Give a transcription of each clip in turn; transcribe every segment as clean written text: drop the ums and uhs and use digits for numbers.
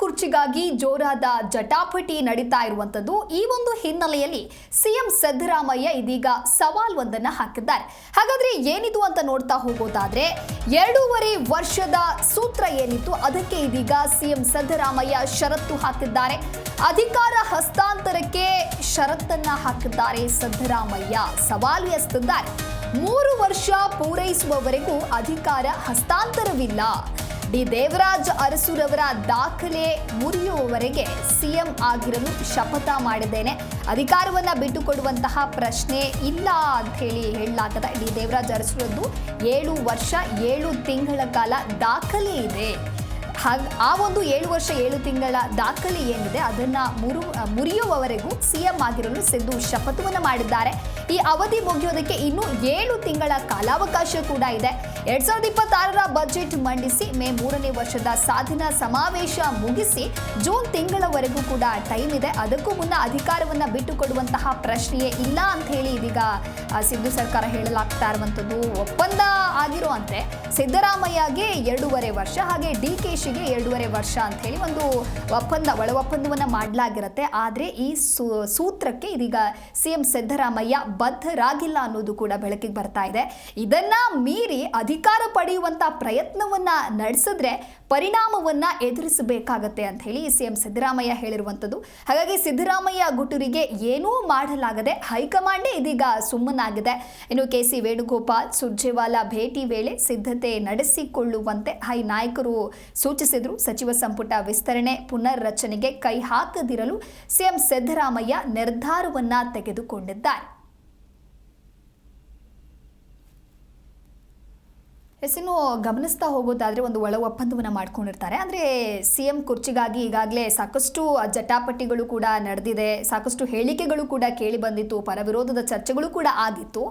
ಕುರ್ಚಿಗಾಗಿ ಜೋರಾದ ಜಟಾಪಟಿ ನಡೀತಾ ಇರುವಂತದ್ದು. ಈ ಒಂದು ಹಿನ್ನೆಲೆಯಲ್ಲಿ ಸಿಎಂ ಸಿದ್ದರಾಮಯ್ಯ ಇದೀಗ ಸವಾಲೊಂದನ್ನ ಹಾಕಿದ್ದಾರೆ. ಹಾಗಾದ್ರೆ ಏನಿದು ಅಂತ ನೋಡ್ತಾ ಹೋಗೋದಾದ್ರೆ 2.5 ವರ್ಷದ ಸೂತ್ರ ಏನಿತ್ತು ಅದಕ್ಕೆ ಇದೀಗ ಸಿಎಂ ಸಿದ್ದರಾಮಯ್ಯ ಷರತ್ತು ಹಾಕಿದ್ದಾರೆ. ಅಧಿಕಾರ ಹಸ್ತಾಂತರಕ್ಕೆ ಷರತ್ತನ್ನ ಹಾಕಿದ್ದಾರೆ. ಸಿದ್ದರಾಮಯ್ಯ ಸವಾಲು ಎಸೆದಿದ್ದಾರೆ. 3 ವರ್ಷ ಪೂರೈಸುವವರೆಗೂ ಅಧಿಕಾರ ಹಸ್ತಾಂತರವಿಲ್ಲ. ಡಿ ದೇವರಾಜ್ ಅರಸುರವರ ದಾಖಲೆ ಮುರಿಯುವವರೆಗೆ ಸಿಎಂ ಆಗಿರಲು ಶಪಥ ಮಾಡಿದ್ದೇನೆ. ಅಧಿಕಾರವನ್ನ ಬಿಟ್ಟುಕೊಡುವಂತಹ ಪ್ರಶ್ನೆ ಇಲ್ಲ ಅಂತ ಹೇಳಲಾಗಿದೆ. ಡಿ ದೇವರಾಜ್ ಅರಸುರದ್ದು 7 ವರ್ಷ 7 ತಿಂಗಳ ಕಾಲ ದಾಖಲೆ ಇದೆ. ಆ ಒಂದು 7 ವರ್ಷ 7 ತಿಂಗಳ ದಾಖಲೆ ಏನಿದೆ ಅದನ್ನ ಮುರಿಯುವವರೆಗೂ ಸಿಎಂ ಆಗಿರಲು ಸಿದ್ದು ಶಪಥವನ್ನು ಮಾಡಿದ್ದಾರೆ. ಈ ಅವಧಿ ಮುಗಿಯೋದಕ್ಕೆ ಇನ್ನು 7 ತಿಂಗಳ ಕಾಲಾವಕಾಶ ಕೂಡ ಇದೆ. 2026ರ ಬಜೆಟ್ ಮಂಡಿಸಿ ಮೇ 3ನೇ ವರ್ಷದ ಸಾಧನಾ ಸಮಾವೇಶ ಮುಗಿಸಿ ಜೂನ್ ತಿಂಗಳವರೆಗೂ ಕೂಡ ಟೈಮ್ ಇದೆ. ಅದಕ್ಕೂ ಮುನ್ನ ಅಧಿಕಾರವನ್ನ ಬಿಟ್ಟುಕೊಡುವಂತಹ ಪ್ರಶ್ನೆಯೇ ಇಲ್ಲ ಅಂತ ಹೇಳಿ ಇದೀಗ ಸಿದ್ದು ಸರ್ಕಾರ ಹೇಳಲಾಗ್ತಾ ಇರುವಂತದ್ದು. ಒಪ್ಪಂದ ಆಗಿರುವಂತೆ ಸಿದ್ದರಾಮಯ್ಯಗೆ 2.5 ವರ್ಷ ಹಾಗೆ ಡಿಕೆಶಿಗೆ 2.5 ವರ್ಷ ಅಂತ ಹೇಳಿ ಒಂದು ಒಳ ಒಪ್ಪಂದವನ್ನ ಮಾಡಲಾಗಿರುತ್ತೆ. ಆದ್ರೆ ಈ ಸೂತ್ರಕ್ಕೆ ಇದೀಗ ಸಿಎಂ ಸಿದ್ದರಾಮಯ್ಯ ಬದ್ಧರಾಗಿಲ್ಲ ಅನ್ನೋದು ಕೂಡ ಬೆಳಕಿಗೆ ಬರ್ತಾ ಇದೆ. ಇದನ್ನ ಮೀರಿ ಅಧಿಕಾರ ಪಡೆಯುವಂತ ಪ್ರಯತ್ನವನ್ನ ನಡೆಸಿದ್ರೆ ಪರಿಣಾಮವನ್ನ ಎದುರಿಸಬೇಕಾಗತ್ತೆ ಅಂತ ಹೇಳಿ ಸಿಎಂ ಸಿದ್ದರಾಮಯ್ಯ ಹೇಳಿರುವಂತದ್ದು. ಹಾಗಾಗಿ ಸಿದ್ದರಾಮಯ್ಯ ಗುಟುರಿಗೆ ಏನೂ ಮಾಡಲಾಗದೆ ಹೈಕಮಾಂಡೇ ಇದೀಗ ಸುಮ್ಮನಾಗಿದೆ. ಇನ್ನು ಕೆಸಿ ವೇಣುಗೋಪಾಲ್ ಸುರ್ಜೇವಾಲಾ ಭೇಟಿ ವೇಳೆ ಸಿದ್ಧತೆ ನಡೆಸಿಕೊಳ್ಳುವಂತೆ ಹೈ ನಾಯಕರು ಸೂಚಿಸಿದ್ರು. ಸಚಿವ ಸಂಪುಟ ವಿಸ್ತರಣೆ ಪುನರ್ ರಚನೆಗೆ ಕೈ ಹಾಕದಿರಲು ಸಿಎಂ ಸಿದ್ದರಾಮಯ್ಯ ನಿರ್ಧಾರವನ್ನ ತೆಗೆದುಕೊಂಡಿದ್ದಾರೆ. ಇನ್ನು ಗಮನಿಸ್ತಾ ಹೋಗೋದಾದ್ರೆ ಒಂದು ಒಳ ಒಪ್ಪಂದವನ್ನು ಮಾಡ್ಕೊಂಡಿರ್ತಾರೆ. ಅಂದರೆ ಸಿಎಂ ಕುರ್ಚಿಗಾಗಿ ಈಗಾಗಲೇ ಸಾಕಷ್ಟು ಜಟಾಪಟಿಗಳು ಕೂಡ ನಡೆದಿದೆ. ಸಾಕಷ್ಟು ಹೇಳಿಕೆಗಳು ಕೂಡ ಕೇಳಿ ಬಂದಿತ್ತು. ಪರ ವಿರೋಧದ ಚರ್ಚೆಗಳು ಕೂಡ ಆಗಿತ್ತು.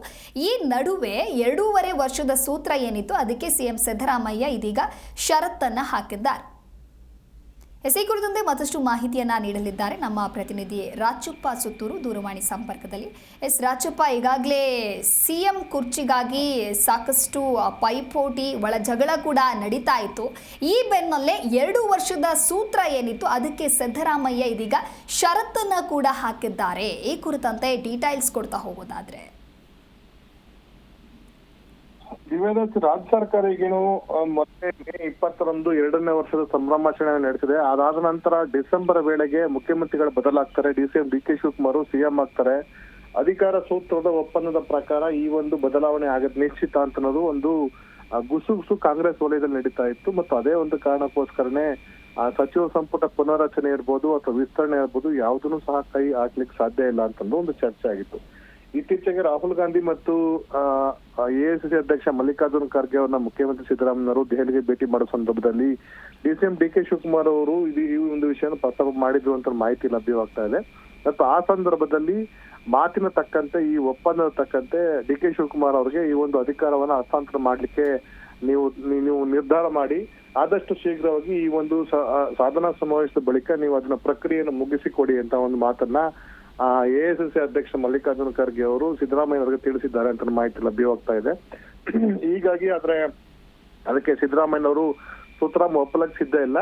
ಈ ನಡುವೆ 2.5 ವರ್ಷದ ಸೂತ್ರ ಏನಿತ್ತು ಅದಕ್ಕೆ ಸಿಎಂ ಸಿದ್ದರಾಮಯ್ಯ ಇದೀಗ ಷರತ್ತನ್ನು ಹಾಕಿದ್ದಾರೆ. ಈ ಕುರಿತಂತೆ ಮತ್ತಷ್ಟು ಮಾಹಿತಿಯನ್ನ ನೀಡಲಿದ್ದಾರೆ ನಮ್ಮ ಪ್ರತಿನಿಧಿ ರಾಚಪ್ಪ ಸುತ್ತೂರು ದೂರವಾಣಿ ಸಂಪರ್ಕದಲ್ಲಿ. ರಾಚಪ್ಪ, ಈಗಾಗಲೇ ಸಿಎಂ ಕುರ್ಚಿಗಾಗಿ ಸಾಕಷ್ಟು ಪೈಪೋಟಿ ಒಳ ಜಗಳ ಕೂಡ ನಡೀತಾ ಇತ್ತು. ಈ ಬೆನ್ನಲ್ಲೇ 2 ವರ್ಷದ ಸೂತ್ರ ಏನಿತ್ತು ಅದಕ್ಕೆ ಸಿದ್ದರಾಮಯ್ಯ ಇದೀಗ ಷರತ್ತನ್ನ ಕೂಡ ಹಾಕಿದ್ದಾರೆ. ಈ ಕುರಿತಂತೆ ಡೀಟೇಲ್ಸ್ ಕೊಡ್ತಾ ಹೋಗೋದಾದ್ರೆ ರಾಜ್ಯ ಸರ್ಕಾರ ಈಗೇನು ಮತ್ತೆ ಮೇ 20ರಂದು 2ನೇ ವರ್ಷದ ಸಂಭ್ರಮಾಚರಣೆ ನಡೆಸಿದೆ. ಅದಾದ ನಂತರ ಡಿಸೆಂಬರ್ ವೇಳೆಗೆ ಮುಖ್ಯಮಂತ್ರಿಗಳು ಬದಲಾಗ್ತಾರೆ. ಡಿಸಿಎಂ ಡಿ.ಕೆ. ಶಿವಕುಮಾರ್ ಸಿಎಂ ಆಗ್ತಾರೆ. ಅಧಿಕಾರ ಸೂತ್ರದ ಒಪ್ಪಂದದ ಪ್ರಕಾರ ಈ ಒಂದು ಬದಲಾವಣೆ ಆಗದ್ ನಿಶ್ಚಿತ ಅಂತ ಅನ್ನೋದು ಒಂದು ಗುಸುಗುಸು ಕಾಂಗ್ರೆಸ್ ವಲಯದಲ್ಲಿ ನಡೀತಾ ಇತ್ತು. ಮತ್ತು ಅದೇ ಒಂದು ಕಾರಣಕ್ಕೋಸ್ಕರನೇ ಸಚಿವ ಸಂಪುಟ ಪುನರ್ರಚನೆ ಇರ್ಬೋದು ಅಥವಾ ವಿಸ್ತರಣೆ ಇರ್ಬೋದು ಯಾವುದನ್ನು ಸಹ ಕೈ ಹಾಕ್ಲಿಕ್ಕೆ ಸಾಧ್ಯ ಇಲ್ಲ ಅಂತಂದು ಒಂದು ಚರ್ಚೆ ಆಗಿತ್ತು. ಇತ್ತೀಚೆಗೆ ರಾಹುಲ್ ಗಾಂಧಿ ಮತ್ತು ಎಐಸಿಸಿ ಅಧ್ಯಕ್ಷ ಮಲ್ಲಿಕಾರ್ಜುನ್ ಖರ್ಗೆ ಅವರನ್ನ ಮುಖ್ಯಮಂತ್ರಿ ಸಿದ್ದರಾಮಯ್ಯವರು ದೆಹಲಿಗೆ ಭೇಟಿ ಮಾಡೋ ಸಂದರ್ಭದಲ್ಲಿ ಡಿಸಿಎಂ ಡಿ.ಕೆ. ಶಿವಕುಮಾರ್ ಅವರು ಈ ಒಂದು ವಿಷಯನ ಪ್ರಸ್ತಾಪ ಮಾಡಿದ್ರು ಅಂತ ಮಾಹಿತಿ ಲಭ್ಯವಾಗ್ತಾ ಇದೆ. ಮತ್ತು ಆ ಸಂದರ್ಭದಲ್ಲಿ ಮಾತಿನ ತಕ್ಕಂತೆ ಈ ಒಪ್ಪಂದದ ತಕ್ಕಂತೆ ಡಿ.ಕೆ. ಶಿವಕುಮಾರ್ ಅವರಿಗೆ ಈ ಒಂದು ಅಧಿಕಾರವನ್ನ ಹಸ್ತಾಂತರ ಮಾಡ್ಲಿಕ್ಕೆ ನೀವು ನಿರ್ಧಾರ ಮಾಡಿ ಆದಷ್ಟು ಶೀಘ್ರವಾಗಿ ಈ ಒಂದು ಸಾಧನಾ ಸಮಾವೇಶದ ಬಳಿಕ ನೀವು ಅದನ್ನ ಪ್ರಕ್ರಿಯೆಯನ್ನು ಮುಗಿಸಿಕೊಡಿ ಅಂತ ಒಂದು ಮಾತನ್ನ ಎಐಸಿಸಿ ಅಧ್ಯಕ್ಷ ಮಲ್ಲಿಕಾರ್ಜುನ್ ಖರ್ಗೆ ಅವರು ಸಿದ್ದರಾಮಯ್ಯ ಅವರಿಗೆ ತಿಳಿಸಿದ್ದಾರೆ ಅಂತ ಮಾಹಿತಿ ಲಭ್ಯವಾಗ್ತಾ ಇದೆ. ಹೀಗಾಗಿ ಅದಕ್ಕೆ ಸಿದ್ದರಾಮಯ್ಯನವರು ಸೂತ್ರ ಒಪ್ಪಲಕ್ಕೆ ಸಿದ್ಧ ಇಲ್ಲ.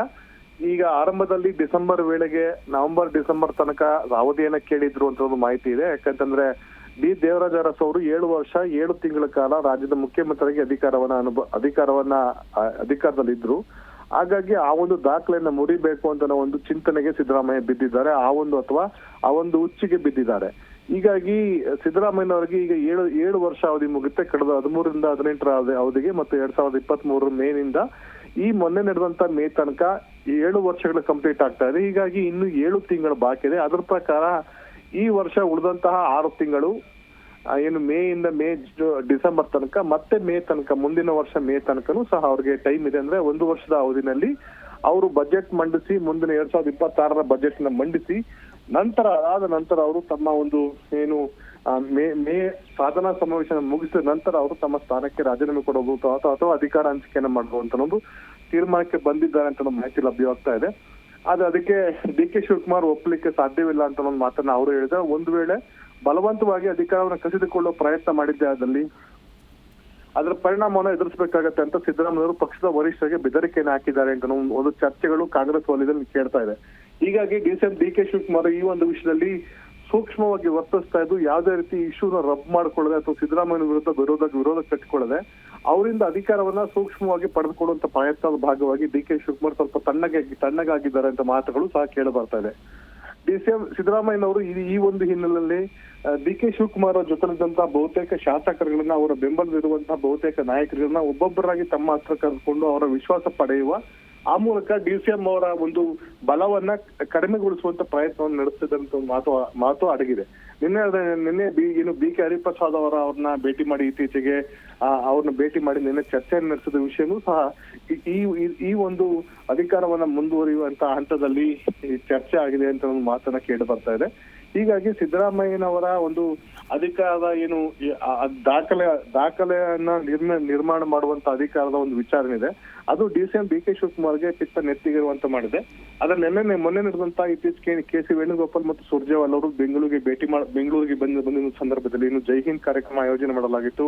ಈಗ ಆರಂಭದಲ್ಲಿ ಡಿಸೆಂಬರ್ ವೇಳೆಗೆ ನವೆಂಬರ್ ಡಿಸೆಂಬರ್ ತನಕ ಅವಧಿಯನ್ನ ಕೇಳಿದ್ರು ಅಂತ ಒಂದು ಮಾಹಿತಿ ಇದೆ. ಯಾಕಂತಂದ್ರೆ ಡಿ ದೇವರಾಜ್ ಅರಸು ಅವರು 7 ವರ್ಷ 7 ತಿಂಗಳ ಕಾಲ ರಾಜ್ಯದ ಮುಖ್ಯಮಂತ್ರಿಗೆ ಅಧಿಕಾರದಲ್ಲಿದ್ರು. ಹಾಗಾಗಿ ಆ ಒಂದು ದಾಖಲೆಯನ್ನ ಮುರಿಬೇಕು ಅಂತ ಒಂದು ಚಿಂತನೆಗೆ ಸಿದ್ದರಾಮಯ್ಯ ಬಿದ್ದಿದ್ದಾರೆ. ಆ ಒಂದು ಹುಚ್ಚಿಗೆ ಬಿದ್ದಿದ್ದಾರೆ. ಹೀಗಾಗಿ ಸಿದ್ದರಾಮಯ್ಯನವರಿಗೆ ಈಗ 7 ವರ್ಷ ಅವಧಿ ಮುಗುತ್ತೆ. ಕಳೆದ 13ರಿಂದ 18ರ ಅವಧಿಗೆ ಮತ್ತು 2023 ಮೇನಿಂದ ಈ ಮೊನ್ನೆ ನಡೆದಂತ ಮೇ ತನಕ 7 ವರ್ಷಗಳು ಕಂಪ್ಲೀಟ್ ಆಗ್ತಾ ಇದೆ. ಹೀಗಾಗಿ ಇನ್ನು 7 ತಿಂಗಳು ಬಾಕಿ ಇದೆ. ಅದರ ಪ್ರಕಾರ ಈ ವರ್ಷ ಉಳಿದಂತಹ 6 ತಿಂಗಳು ಏನು ಡಿಸೆಂಬರ್ ತನಕ ಮತ್ತೆ ಮೇ ತನಕ ಮುಂದಿನ ವರ್ಷ ಮೇ ತನಕನೂ ಸಹ ಅವ್ರಿಗೆ ಟೈಮ್ ಇದೆ. ಅಂದ್ರೆ 1 ವರ್ಷದ ಅವಧಿನಲ್ಲಿ ಅವರು ಬಜೆಟ್ ಮಂಡಿಸಿ ಮುಂದಿನ 2026ರ ಬಜೆಟ್ ನ ಮಂಡಿಸಿ ಅದಾದ ನಂತರ ಅವರು ತಮ್ಮ ಒಂದು ಏನು ಮೇ ಸಾಧನಾ ಸಮಾವೇಶ ಮುಗಿಸಿದ ನಂತರ ಅವರು ತಮ್ಮ ಸ್ಥಾನಕ್ಕೆ ರಾಜೀನಾಮೆ ಕೊಡಬಹುದು ಅಥವಾ ಅಧಿಕಾರ ಹಂಚಿಕೆಯನ್ನು ಮಾಡಬಹುದು ಅಂತ ಒಂದು ತೀರ್ಮಾನಕ್ಕೆ ಬಂದಿದ್ದಾರೆ ಅಂತ ಮಾಹಿತಿ ಲಭ್ಯವಾಗ್ತಾ ಇದೆ. ಅದಕ್ಕೆ ಡಿ.ಕೆ. ಶಿವಕುಮಾರ್ ಒಪ್ಪಲಿಕ್ಕೆ ಸಾಧ್ಯವಿಲ್ಲ ಅಂತ ಒಂದು ಮಾತನ್ನ ಅವರು ಹೇಳಿದ್ರೆ, ಒಂದು ವೇಳೆ ಬಲವಂತವಾಗಿ ಅಧಿಕಾರವನ್ನು ಕಸಿದುಕೊಳ್ಳುವ ಪ್ರಯತ್ನ ಮಾಡಿದ್ದೆ ಆದಲ್ಲಿ ಅದರ ಪರಿಣಾಮವನ್ನು ಎದುರಿಸಬೇಕಾಗತ್ತೆ ಅಂತ ಸಿದ್ದರಾಮಯ್ಯ ಪಕ್ಷದ ವರಿಷ್ಠರಿಗೆ ಬೆದರಿಕೆಯನ್ನು ಹಾಕಿದ್ದಾರೆ ಅಂತ ಒಂದು ಚರ್ಚೆಗಳು ಕಾಂಗ್ರೆಸ್ ವಲಯದಲ್ಲಿ ಕೇಳ್ತಾ ಇದೆ. ಹೀಗಾಗಿ ಡಿಸಿಎಂ ಡಿ.ಕೆ. ಶಿವಕುಮಾರ್ ಈ ಒಂದು ವಿಷಯದಲ್ಲಿ ಸೂಕ್ಷ್ಮವಾಗಿ ವರ್ತಿಸ್ತಾ ಇದ್ದು ಯಾವುದೇ ರೀತಿ ಇಶ್ಯೂನ ರಬ್ ಮಾಡ್ಕೊಳ್ಳದೆ ಅಥವಾ ಸಿದ್ದರಾಮಯ್ಯ ವಿರುದ್ಧ ವಿರೋಧ ಕಟ್ಟಿಕೊಳ್ಳದೆ ಅವರಿಂದ ಅಧಿಕಾರವನ್ನ ಸೂಕ್ಷ್ಮವಾಗಿ ಪಡೆದುಕೊಳ್ಳುವಂತ ಪ್ರಯತ್ನದ ಭಾಗವಾಗಿ ಡಿ.ಕೆ. ಶಿವಕುಮಾರ್ ಸ್ವಲ್ಪ ತಣ್ಣಗಾಗಿದ್ದಾರೆ ಅಂತ ಮಾತುಗಳು ಸಹ ಕೇಳಿ ಬರ್ತಾ ಇದೆ. ಡಿಸಿಎಂ ಸಿದ್ದರಾಮಯ್ಯನವರು ಈ ಒಂದು ಹಿನ್ನೆಲೆಯಲ್ಲಿ ಡಿ.ಕೆ. ಶಿವಕುಮಾರ್ ಜೊತೆಲಿದ್ದಂತಹ ಬಹುತೇಕ ಶಾಸಕರುಗಳನ್ನ ಅವರ ಬೆಂಬಲವಿರುವಂತಹ ಬಹುತೇಕ ನಾಯಕರುಗಳನ್ನ ಒಬ್ಬೊಬ್ಬರಾಗಿ ತಮ್ಮ ಹತ್ರ ಕರೆದುಕೊಂಡು ಅವರ ವಿಶ್ವಾಸ ಪಡೆಯುವ ಆ ಮೂಲಕ ಡಿಸಿಎಂ ಅವರ ಒಂದು ಬಲವನ್ನ ಕಡಿಮೆಗೊಳಿಸುವಂತ ಪ್ರಯತ್ನವನ್ನು ನಡೆಸ್ತಿದ್ದಂತ ಮಾತು ಅಡಗಿದೆ. ನಿನ್ನೆ ಬಿ.ಕೆ. ಹರಿಪ್ರಸಾದ್ ಅವ್ರನ್ನ ಭೇಟಿ ಮಾಡಿ ಇತ್ತೀಚೆಗೆ ಅವ್ರನ್ನ ಭೇಟಿ ಮಾಡಿ ನಿನ್ನೆ ಚರ್ಚೆಯನ್ನು ನಡೆಸಿದ ವಿಷಯನೂ ಸಹ ಈ ಒಂದು ಅಧಿಕಾರವನ್ನ ಮುಂದುವರಿಯುವಂತ ಹಂತದಲ್ಲಿ ಚರ್ಚೆ ಆಗಿದೆ ಅಂತ ಒಂದು ಮಾತನ್ನ ಕೇಳಿ ಬರ್ತಾ ಇದೆ. ಹೀಗಾಗಿ ಸಿದ್ದರಾಮಯ್ಯನವರ ಒಂದು ಅಧಿಕಾರದ ಏನು ದಾಖಲೆಯನ್ನ ನಿರ್ಮಾಣ ಮಾಡುವಂತ ಅಧಿಕಾರದ ಒಂದು ವಿಚಾರ ಇದೆ, ಅದು ಡಿಸಿಎಂ ಡಿ.ಕೆ. ಶಿವಕುಮಾರ್ಗೆ ಪಿತ್ತ ನೆತ್ತಿಗಿರುವಂತ ಮಾಡಿದೆ. ಅದನ್ನ ಮೊನ್ನೆ ನಡೆದಂತ ಇತ್ತೀಚೆಗೆ ಕೆ.ಸಿ. ವೇಣುಗೋಪಾಲ್ ಮತ್ತು ಸುರ್ಜೇವಾಲ್ ಅವರು ಬೆಂಗಳೂರಿಗೆ ಬಂದ ಸಂದರ್ಭದಲ್ಲಿ ಏನು ಜೈ ಹಿಂದ್ ಕಾರ್ಯಕ್ರಮ ಆಯೋಜನೆ ಮಾಡಲಾಗಿತ್ತು.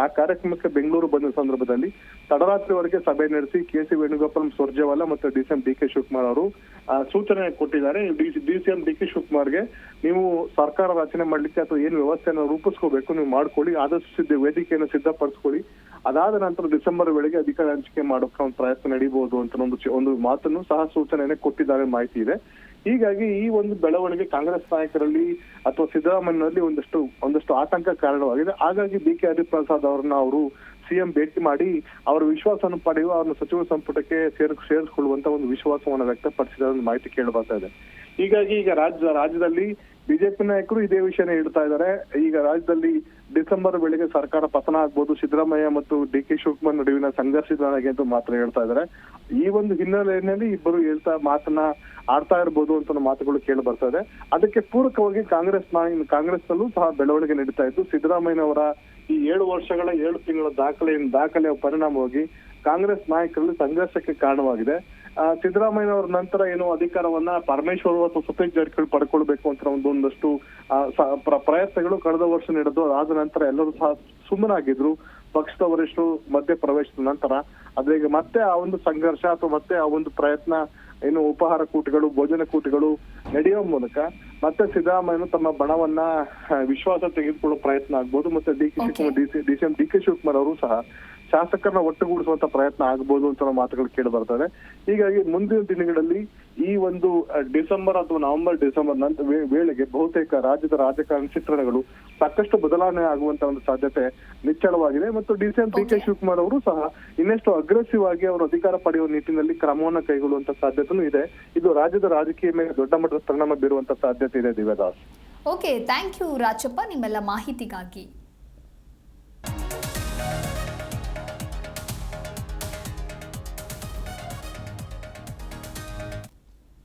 ಆ ಕಾರ್ಯಕ್ರಮಕ್ಕೆ ಬೆಂಗಳೂರು ಬಂದ ಸಂದರ್ಭದಲ್ಲಿ ತಡರಾತ್ರಿವರೆಗೆ ಸಭೆ ನಡೆಸಿ ಕೆ.ಸಿ. ವೇಣುಗೋಪಾಲ್, ಸುರ್ಜೇವಾಲಾ ಮತ್ತು ಡಿಸಿಎಂ ಡಿ.ಕೆ. ಶಿವಕುಮಾರ್ ಅವರು ಸೂಚನೆ ಕೊಟ್ಟಿದ್ದಾರೆ. ಡಿಸಿಎಂ ಡಿ.ಕೆ. ಶಿವಕುಮಾರ್ಗೆ ನೀವು ಸರ್ಕಾರ ರಚನೆ ಮಾಡ್ಲಿಕ್ಕೆ ಅಥವಾ ಏನು ವ್ಯವಸ್ಥೆಯನ್ನು ರೂಪಿಸ್ಕೋಬೇಕು ನೀವು ಮಾಡ್ಕೊಳ್ಳಿ, ಆದಷ್ಟು ವೇದಿಕೆಯನ್ನು ಸಿದ್ಧಪಡಿಸ್ಕೊಳ್ಳಿ, ಅದಾದ ನಂತರ ಡಿಸೆಂಬರ್ ವೇಳೆಗೆ ಅಧಿಕಾರ ಹಂಚಿಕೆ ಮಾಡೋಕೆ ಒಂದು ಪ್ರಯತ್ನ ನಡೀಬಹುದು ಅಂತ ಒಂದು ಮಾತನ್ನು ಸಹ ಸೂಚನೆಯನ್ನು ಕೊಟ್ಟಿದ್ದಾರೆ ಮಾಹಿತಿ ಇದೆ. ಹೀಗಾಗಿ ಈ ಒಂದು ಬೆಳವಣಿಗೆ ಕಾಂಗ್ರೆಸ್ ನಾಯಕರಲ್ಲಿ ಅಥವಾ ಸಿದ್ದರಾಮಯ್ಯನಲ್ಲಿ ಒಂದಷ್ಟು ಆತಂಕ ಕಾರಣವಾಗಿದೆ. ಹಾಗಾಗಿ ಬಿ.ಕೆ. ಹರಿಪ್ರಸಾದ್ ಅವರನ್ನ ಅವರು ಸಿಎಂ ಭೇಟಿ ಮಾಡಿ ಅವರ ವಿಶ್ವಾಸವನ್ನು ಪಡೆಯುವ ಅವ್ರನ್ನ ಸಚಿವ ಸಂಪುಟಕ್ಕೆ ಸೇರಿಸಿಕೊಳ್ಳುವಂತ ಒಂದು ವಿಶ್ವಾಸವನ್ನು ವ್ಯಕ್ತಪಡಿಸಿದ ಒಂದು ಮಾಹಿತಿ ಕೇಳಿ ಬರ್ತಾ ಇದೆ. ಹೀಗಾಗಿ ಈಗ ರಾಜ್ಯದಲ್ಲಿ ಬಿಜೆಪಿ ನಾಯಕರು ಇದೇ ವಿಷಯನ ಹೇಳ್ತಾ ಇದ್ದಾರೆ. ಈಗ ರಾಜ್ಯದಲ್ಲಿ ಡಿಸೆಂಬರ್ ವೇಳೆಗೆ ಸರ್ಕಾರ ಪತನ ಆಗ್ಬೋದು, ಸಿದ್ದರಾಮಯ್ಯ ಮತ್ತು ಡಿ.ಕೆ. ಶಿವಕುಮಾರ್ ನಡುವಿನ ಸಂಘರ್ಷದಾಗಿ ಅಂತ ಮಾತ್ರ ಹೇಳ್ತಾ ಇದ್ದಾರೆ. ಈ ಒಂದು ಹಿನ್ನೆಲೆಯಲ್ಲಿ ಇಬ್ಬರು ಮಾತನ್ನ ಆಡ್ತಾ ಇರ್ಬೋದು ಅಂತ ಮಾತುಗಳು ಕೇಳಿ ಬರ್ತಾ ಇದೆ. ಅದಕ್ಕೆ ಪೂರಕವಾಗಿ ಕಾಂಗ್ರೆಸ್ನಲ್ಲೂ ಸಹ ಬೆಳವಣಿಗೆ ನಡೀತಾ ಇದ್ದು, ಸಿದ್ದರಾಮಯ್ಯನವರ ಈ 7 ವರ್ಷಗಳ 7 ತಿಂಗಳ ದಾಖಲೆಯ ಪರಿಣಾಮವಾಗಿ ಕಾಂಗ್ರೆಸ್ ನಾಯಕರಲ್ಲಿ ಸಂಘರ್ಷಕ್ಕೆ ಕಾರಣವಾಗಿದೆ. ಸಿದ್ದರಾಮಯ್ಯನವರ ನಂತರ ಏನು ಅಧಿಕಾರವನ್ನ ಪರಮೇಶ್ವರ್ ಅಥವಾ ಸತೀಶ್ ಜಾರಕಿಹೊಳಿ ಪಡ್ಕೊಳ್ಬೇಕು ಅಂತ ಒಂದಷ್ಟು ಪ್ರಯತ್ನಗಳು ಕಳೆದ ವರ್ಷ ನಡೆದು ಅದಾದ ನಂತರ ಎಲ್ಲರೂ ಸಹ ಸುಮ್ಮನಾಗಿದ್ರು. ಪಕ್ಷದ ವರಿಷ್ಠರು ಮಧ್ಯ ಪ್ರವೇಶದ ನಂತರ ಅದ್ರಿಗೆ ಮತ್ತೆ ಆ ಒಂದು ಸಂಘರ್ಷ ಅಥವಾ ಮತ್ತೆ ಆ ಒಂದು ಪ್ರಯತ್ನ ಏನು ಉಪಹಾರ ಕೂಟಗಳು, ಭೋಜನ ಕೂಟಗಳು ನಡೆಯುವ ಮೂಲಕ ಮತ್ತೆ ಸಿದ್ದರಾಮಯ್ಯ ತಮ್ಮ ಬಣವನ್ನ ವಿಶ್ವಾಸ ತೆಗೆದುಕೊಳ್ಳೋ ಪ್ರಯತ್ನ ಆಗ್ಬೋದು. ಮತ್ತೆ ಡಿಸಿಎಂ ಡಿ.ಕೆ. ಶಿವಕುಮಾರ್ ಅವರು ಸಹ ಶಾಸಕರನ್ನ ಒಟ್ಟುಗೂಡಿಸುವಂತ ಪ್ರಯತ್ನ ಆಗ್ಬೋದು ಅಂತ ಮಾತುಗಳು ಕೇಳಿ ಬರ್ತದೆ. ಹೀಗಾಗಿ ಮುಂದಿನ ದಿನಗಳಲ್ಲಿ ಈ ಒಂದು ಡಿಸೆಂಬರ್ ಅಥವಾ ಡಿಸೆಂಬರ್ ನಂತರ ವೇಳೆಗೆ ಬಹುತೇಕ ರಾಜ್ಯದ ರಾಜಕಾರಣ ಚಿತ್ರಣಗಳು ಸಾಕಷ್ಟು ಬದಲಾವಣೆ ಆಗುವಂತ ಒಂದು ಸಾಧ್ಯತೆ ನಿಚ್ಚಳವಾಗಿದೆ. ಮತ್ತು ಡಿಸಿಎಂ ಡಿ.ಕೆ. ಶಿವಕುಮಾರ್ ಅವರು ಸಹ ಇನ್ನಷ್ಟು ಅಗ್ರೆಸಿವ್ ಆಗಿ ಅವರು ಅಧಿಕಾರ ಪಡೆಯುವ ನಿಟ್ಟಿನಲ್ಲಿ ಕ್ರಮವನ್ನು ಕೈಗೊಳ್ಳುವಂತ ಸಾಧ್ಯತೆನೂ ಇದೆ. ಇದು ರಾಜ್ಯದ ರಾಜಕೀಯ ಮೇಲೆ ದೊಡ್ಡ ಮಟ್ಟದ ಪರಿಣಾಮ ಬೀರುವಂತ ಸಾಧ್ಯತೆ ಇದೆ. ದಿವ್ಯದಾಸ್. ಓಕೆ, ಥ್ಯಾಂಕ್ ಯು ರಾಜಪ್ಪ ನಿಮ್ಮೆಲ್ಲ ಮಾಹಿತಿಗಾಗಿ.